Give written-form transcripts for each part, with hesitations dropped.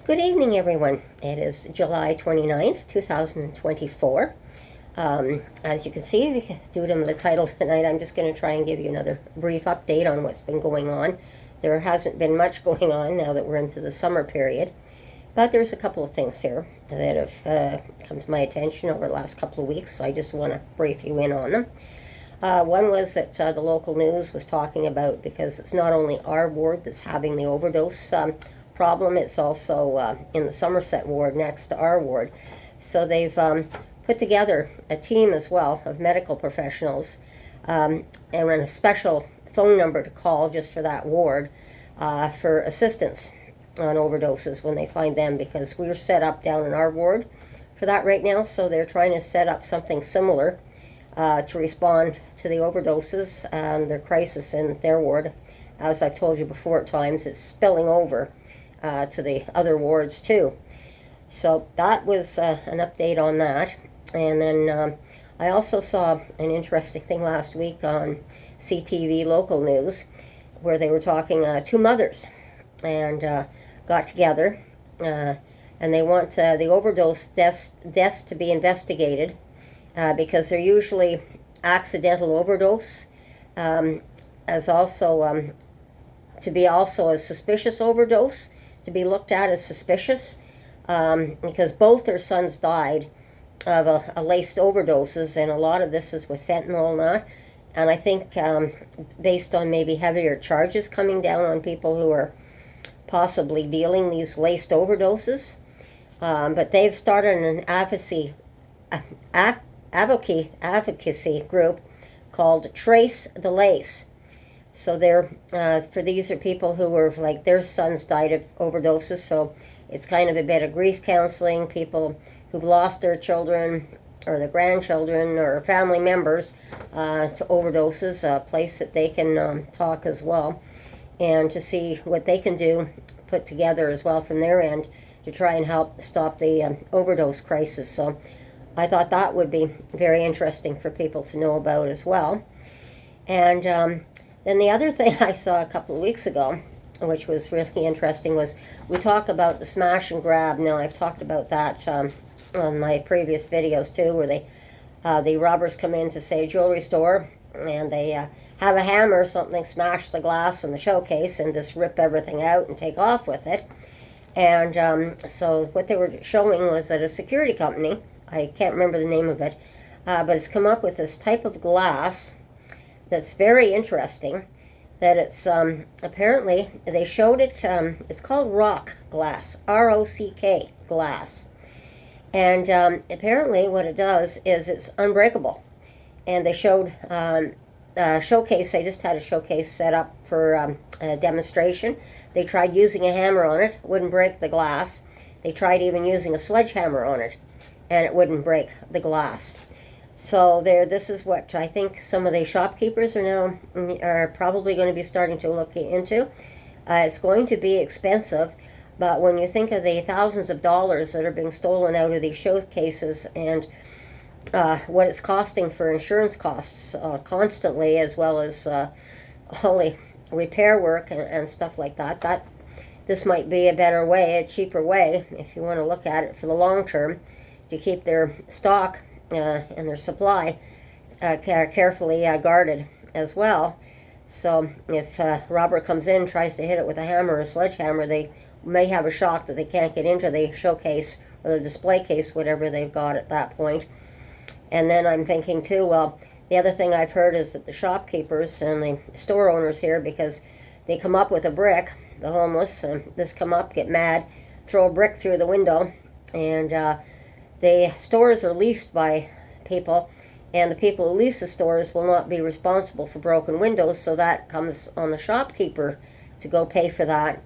Good evening, everyone. It is July 29th, 2024. As you can see, due to the title tonight, I'm just going to try and give you another brief update on what's been going on. There hasn't been much going on now that we're into the summer period, but there's a couple of things here that have come to my attention over the last couple of weeks, so I just want to brief you in on them. One was that the local news was talking about, because it's not only our ward that's having the overdose problem, it's also in the Somerset ward next to our ward. So they've put together a team as well of medical professionals and run a special phone number to call just for that ward for assistance on overdoses when they find them, because we're set up down in our ward for that right now, so they're trying to set up something similar to respond to the overdoses and their crisis in their ward. As I've told you before at times, it's spilling over to the other wards too. So that was an update on that. And then I also saw an interesting thing last week on CTV local news, where they were talking two mothers and got together and they want the overdose deaths to be investigated because they're usually accidental overdose, as also to be also a suspicious overdose, to be looked at as suspicious, because both their sons died of a laced overdoses, and a lot of this is with fentanyl and that. And I think based on maybe heavier charges coming down on people who are possibly dealing these laced overdoses. But they've started an advocacy group called Trace the Lace. So they're for these are people who were like their sons died of overdoses, so it's kind of a bit of grief counseling, people who've lost their children or their grandchildren or family members to overdoses, a place that they can talk as well, and to see what they can do, put together as well from their end to try and help stop the overdose crisis. So I thought that would be very interesting for people to know about as well. And then the other thing I saw a couple of weeks ago, which was really interesting, was we talk about the smash and grab. Now, I've talked about that on my previous videos too, where the robbers come in to, say, a jewelry store, and they have a hammer or something, smash the glass in the showcase and just rip everything out and take off with it. And so what they were showing was that a security company, I can't remember the name of it, but it's come up with this type of glass that's very interesting, that it's apparently they showed it, it's called rock glass, R-O-C-K glass. And apparently what it does is it's unbreakable. And they showed a showcase, they just had a showcase set up for a demonstration. They tried using a hammer on it, wouldn't break the glass. They tried even using a sledgehammer on it, and it wouldn't break the glass. So this is what I think some of the shopkeepers are probably going to be starting to look into. It's going to be expensive, but when you think of the thousands of dollars that are being stolen out of these showcases and what it's costing for insurance costs constantly, as well as all the repair work and stuff like that, this might be a better way, a cheaper way, if you want to look at it for the long term, to keep their stock and their supply carefully guarded as well. So if a robber comes in and tries to hit it with a hammer or a sledgehammer, they may have a shock that they can't get into the showcase or the display case, whatever they've got at that point. And then I'm thinking too, well, the other thing I've heard is that the shopkeepers and the store owners here, because they come up with a brick, the homeless, just come up, get mad, throw a brick through the window, and the stores are leased by people, and the people who lease the stores will not be responsible for broken windows, so that comes on the shopkeeper to go pay for that.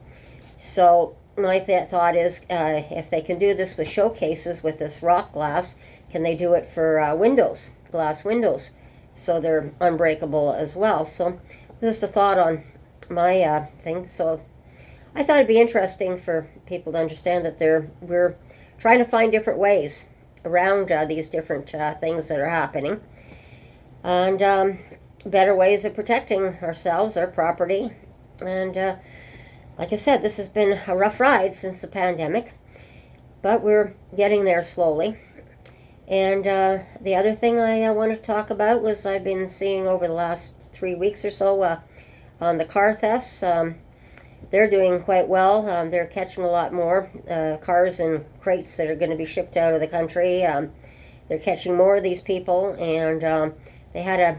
So my thought is, if they can do this with showcases with this rock glass, can they do it for windows, glass windows, so they're unbreakable as well? So just a thought on my thing. So I thought it'd be interesting for people to understand that we're trying to find different ways around these different things that are happening, and better ways of protecting ourselves, our property, and like I said, this has been a rough ride since the pandemic, but we're getting there slowly. And the other thing I want to talk about was I've been seeing over the last 3 weeks or so on the car thefts. They're doing quite well. They're catching a lot more cars and crates that are going to be shipped out of the country. They're catching more of these people, and they had a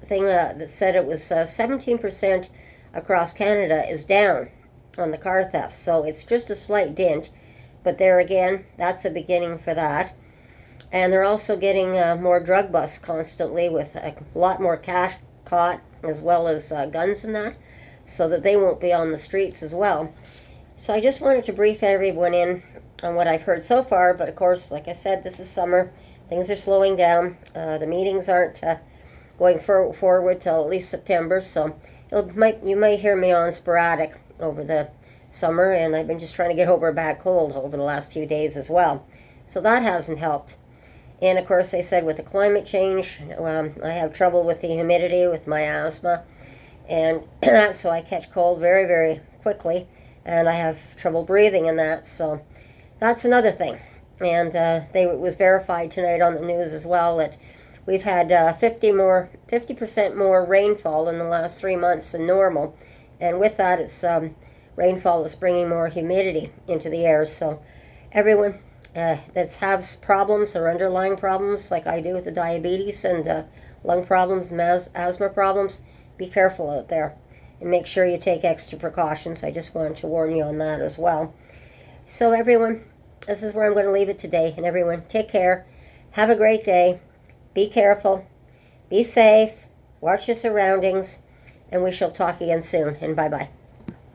thing that said it was 17% across Canada is down on the car thefts. So it's just a slight dent, but there again, that's a beginning for that. And they're also getting more drug busts constantly, with a lot more cash caught, as well as guns and that, so that they won't be on the streets as well. So I just wanted to brief everyone in on what I've heard so far. But of course, like I said, this is summer. Things are slowing down. The meetings aren't going forward till at least September, so you might hear me on sporadic over the summer, and I've been just trying to get over a bad cold over the last few days as well. So that hasn't helped. And of course, they said with the climate change, I have trouble with the humidity with my asthma, and so I catch cold very, very quickly, and I have trouble breathing in that. So that's another thing. And it was verified tonight on the news as well that we've had 50% more rainfall in the last 3 months than normal, and with that, it's rainfall is bringing more humidity into the air. So everyone that has problems or underlying problems, like I do with the diabetes and lung problems and asthma problems, be careful out there and make sure you take extra precautions. I just wanted to warn you on that as well. So everyone, this is where I'm going to leave it today. And everyone, take care. Have a great day. Be careful. Be safe. Watch your surroundings. And we shall talk again soon. And bye-bye.